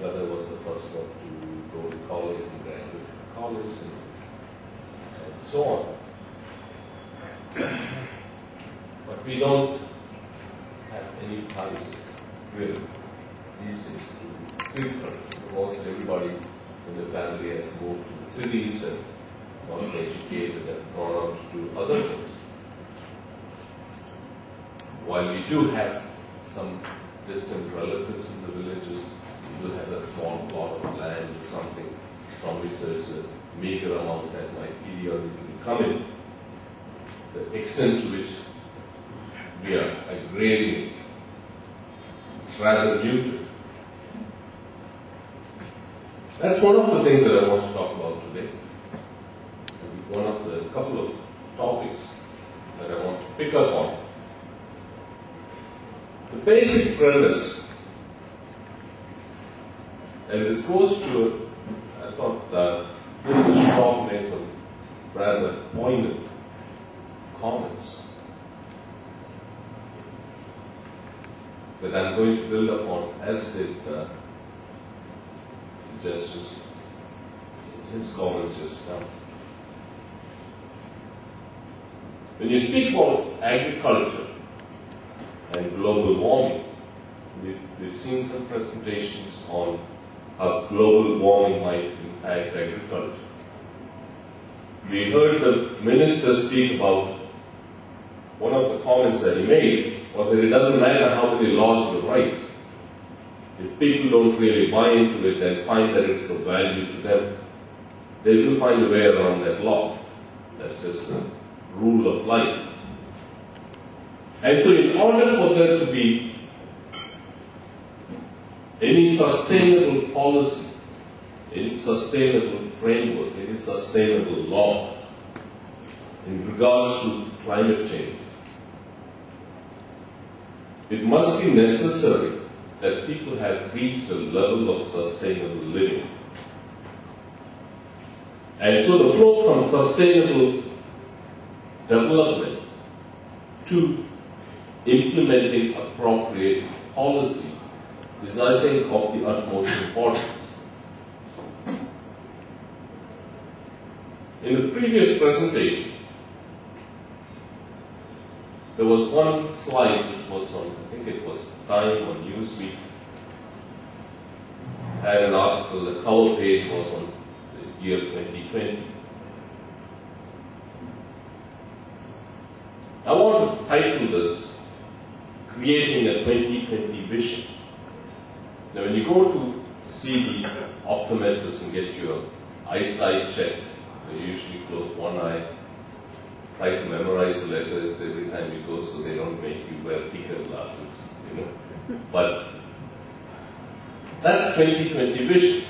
brother was the first one to go to college and graduate college and so on. But we don't have any ties really these days to agriculture. Almost everybody in the family has moved to the cities and not educated and gone out to do other things. While we do have some distant relatives in the villages, we do have a small plot of land or something from which there is a meager amount that might periodically come in. The extent to which we are agrarian is rather muted. That's one of the things that I want to talk about today. One of the couple of topics that I want to pick up on. The basic premise, and this goes to, I thought Mr. Shaw made some rather poignant comments that I'm going to build upon, as did Justice in his comments just now. When you speak about agriculture and global warming, we've seen some presentations on how global warming might impact agriculture. We heard the minister speak about, one of the comments that he made was that it doesn't matter how many laws you write. If people don't really buy into it and find that it's of value to them, they will find a way around that law. That's just a rule of life. And so in order for there to be any sustainable policy, any sustainable framework, any sustainable law in regards to climate change, it must be necessary that people have reached a level of sustainable living. And so the flow from sustainable development to implementing appropriate policy is, I think, of the utmost importance. In the previous presentation, there was one slide which was on, I think it was Time on Newsweek, had an article, the cover page was on the year 2020. I want to title this, Creating a 2020 Vision. Now when you go to see the optometrist and get your eyesight checked, you usually close one eye, try to memorize the letters every time you go so they don't make you wear thicker glasses, you know. But that's 2020 vision.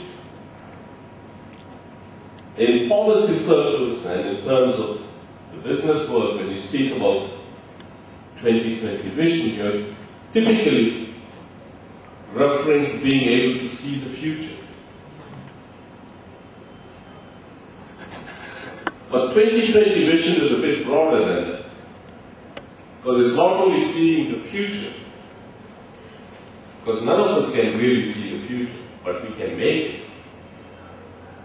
In policy circles and in terms of the business world, when you speak about 2020 vision, you're typically referring to being able to see the future. But 2020 vision is a bit broader than that, because it's not only seeing the future, because none of us can really see the future, but we can make it.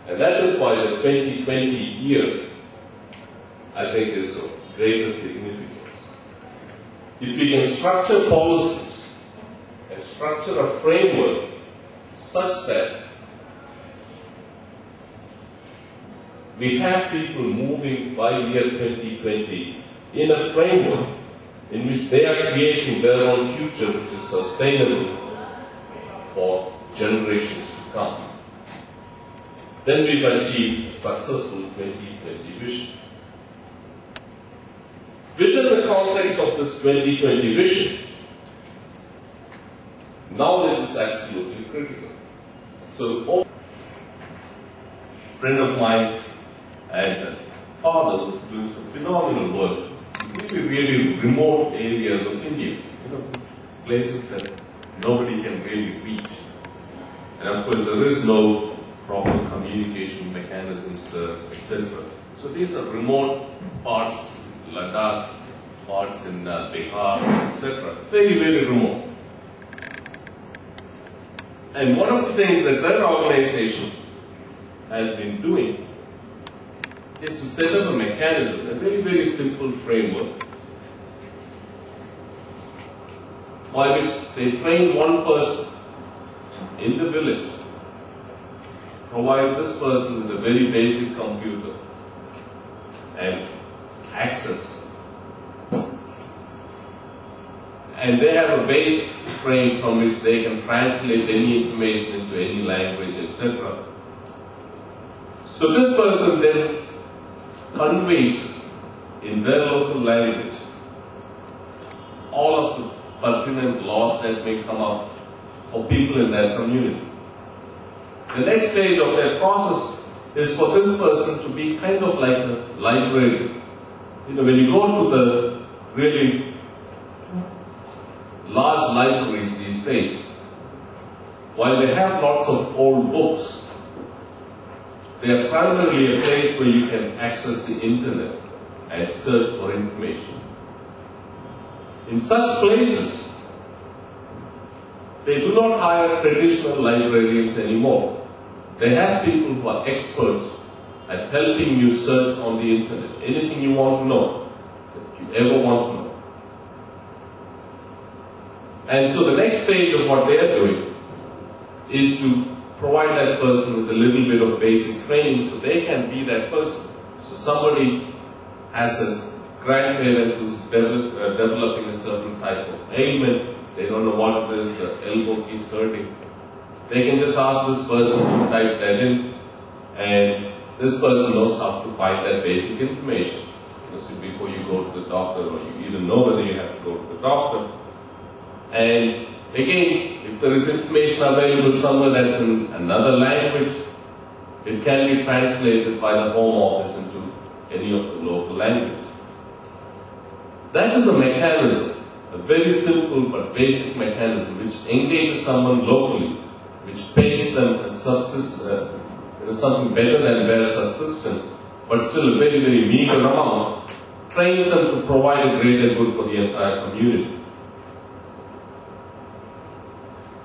And that is why the 2020 year, I think, is of greater significance. If we can structure policies and structure a framework such that we have people moving by year 2020 in a framework in which they are creating their own future, which is sustainable for generations to come, then we've achieved a successful 2020 vision. Within the context of this 2020 vision, knowledge is absolutely critical. So, a friend of mine and father who doing some phenomenal work in really remote areas of India, you know, places that nobody can really reach. And of course, there is no proper communication mechanisms there, etc. So these are remote parts, Ladakh, parts in Bihar, etc. Very, very remote. And one of the things that their organization has been doing is to set up a mechanism, a very, very simple framework, by which they train one person in the village, provide this person with a very basic computer and access. And they have a base frame from which they can translate any information into any language, etc. So this person then conveys in their local language all of the pertinent laws that may come up for people in their community. The next stage of their process is for this person to be kind of like a librarian. You know, when you go to the really large libraries these days, while they have lots of old books, they are primarily a place where you can access the internet and search for information. In such places, they do not hire traditional librarians anymore. They have people who are experts at helping you search on the internet. Anything you want to know, that you ever want to know. And so the next stage of what they are doing is to provide that person with a little bit of basic training so they can be that person. So somebody has a grandparent who's developing a certain type of ailment, they don't know what it is, the elbow keeps hurting. They can just ask this person to type that in, and this person knows how to find that basic information. So before you go to the doctor, or you even know whether you have to go to the doctor. And again, if there is information available somewhere that's in another language, it can be translated by the Home Office into any of the local languages. That is a mechanism, a very simple but basic mechanism which engages someone locally, which pays them a something better than bare subsistence, but still a very, very meager amount, trains them to provide a greater good for the entire community.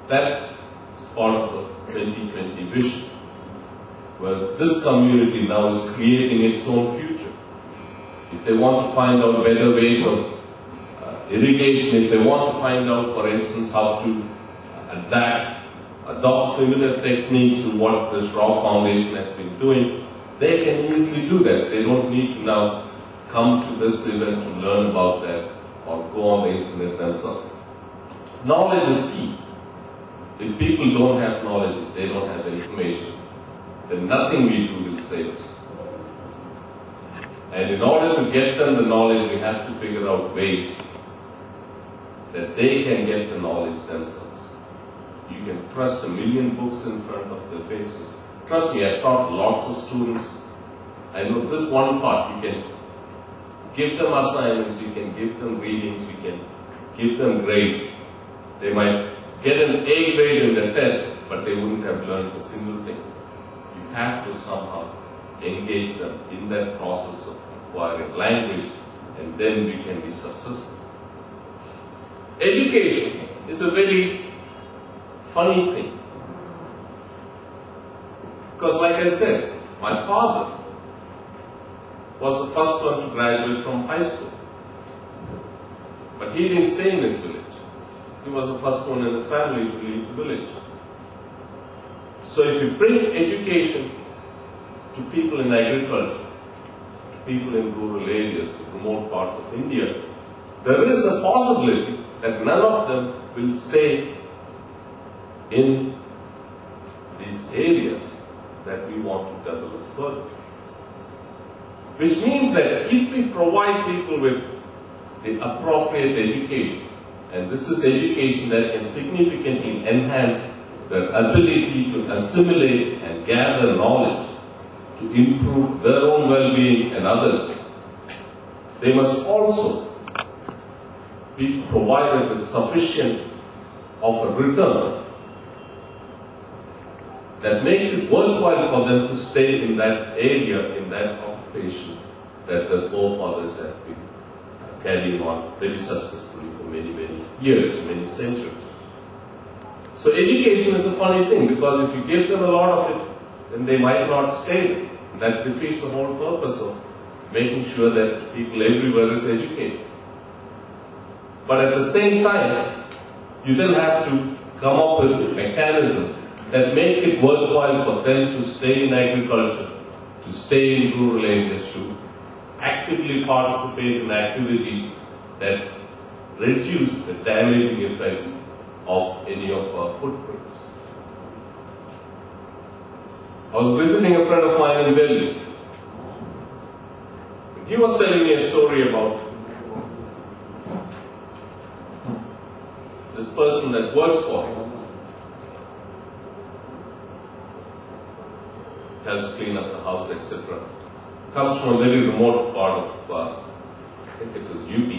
That is part of the 2020 vision, where this community now is creating its own future. If they want to find out better ways of irrigation, if they want to find out, for instance, how to adopt similar techniques to what the Straw Foundation has been doing, they can easily do that. They don't need to now come to this event to learn about that or go on the internet themselves. Knowledge is key. If people don't have knowledge, if they don't have information, then nothing we do will save us. And in order to get them the knowledge, we have to figure out ways that they can get the knowledge themselves. You can trust 1,000,000 books in front of their faces. Trust me, I've taught lots of students. I know this one part, you can give them assignments, you can give them readings, you can give them grades. They might get an A grade in their test, but they wouldn't have learned a single thing. You have to somehow engage them in that process of acquiring language, and then we can be successful. Education is a very funny thing. Because like I said, my father was the first one to graduate from high school. But he didn't stay in his village. He was the first one in his family to leave the village. So if you bring education to people in agriculture, to people in rural areas, to remote parts of India, there is a possibility that none of them will stay in these areas that we want to develop further. Which means that if we provide people with the appropriate education, and this is education that can significantly enhance their ability to assimilate and gather knowledge, to improve their own well-being and others, they must also be provided with sufficient of a return that makes it worthwhile for them to stay in that area, in that occupation that their forefathers have been carrying on very successfully for many, many years, many centuries. So education is a funny thing, because if you give them a lot of it, then they might not stay there. That defeats the whole purpose of making sure that people everywhere is educated. But at the same time, you then have to come up with mechanisms that make it worthwhile for them to stay in agriculture, to stay in rural areas, to actively participate in activities that reduce the damaging effects of any of our footprints. I was visiting a friend of mine in Delhi. He was telling me a story about this person that works for him, helps clean up the house, etc. Comes from a very remote part of, I think it was UP,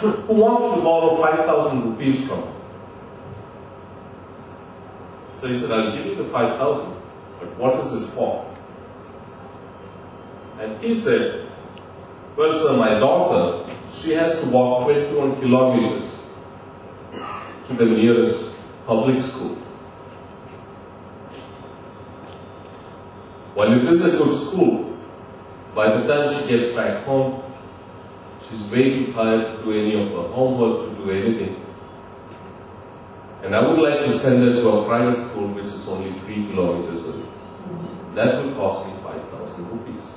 who wanted to borrow 5,000 rupees from him. So he said, I'll give you the 5,000, but what is it for? And he said, well, sir, my daughter, she has to walk 21 kilometers to the nearest public school. While it is a good school, by the time she gets back home, she's way too tired to do any of her homework, to do anything. And I would like to send her to a private school which is only 3 kilometers away. That will cost me 5,000 rupees.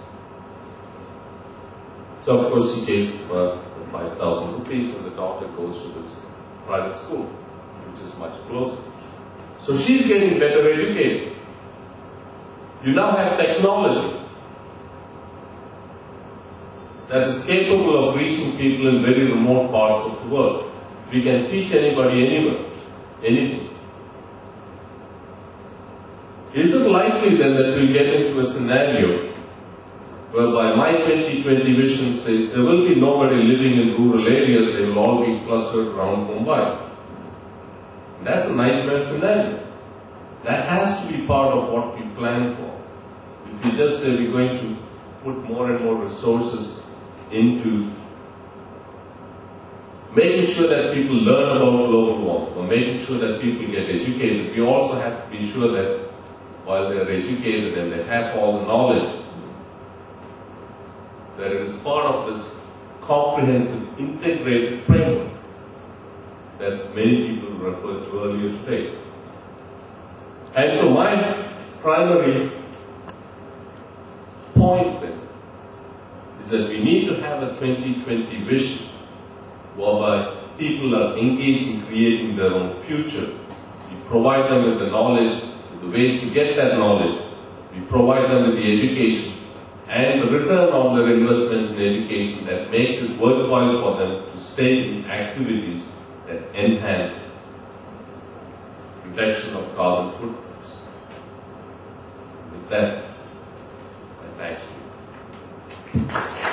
So of course he gave the 5,000 rupees and the daughter goes to this private school, which is much closer. So she's getting better educated. You now have technology that is capable of reaching people in very remote parts of the world. We can teach anybody anywhere, anything. Is it likely then that we'll get into a scenario whereby my 2020 vision says there will be nobody living in rural areas, they will all be clustered around Mumbai? That's a nightmare scenario. That has to be part of what we plan for. If we just say we're going to put more and more resources into making sure that people learn about global warming, or making sure that people get educated, we also have to be sure that while they are educated and they have all the knowledge, that it is part of this comprehensive, integrated framework that many people referred to earlier today. And so my primary point then is that we need to have a 2020 vision whereby people are engaged in creating their own future. We provide them with the knowledge, with the ways to get that knowledge. We provide them with the education and the return on their investment in education that makes it worthwhile for them to stay in activities that enhance reduction of carbon footprints. With that, I thank you.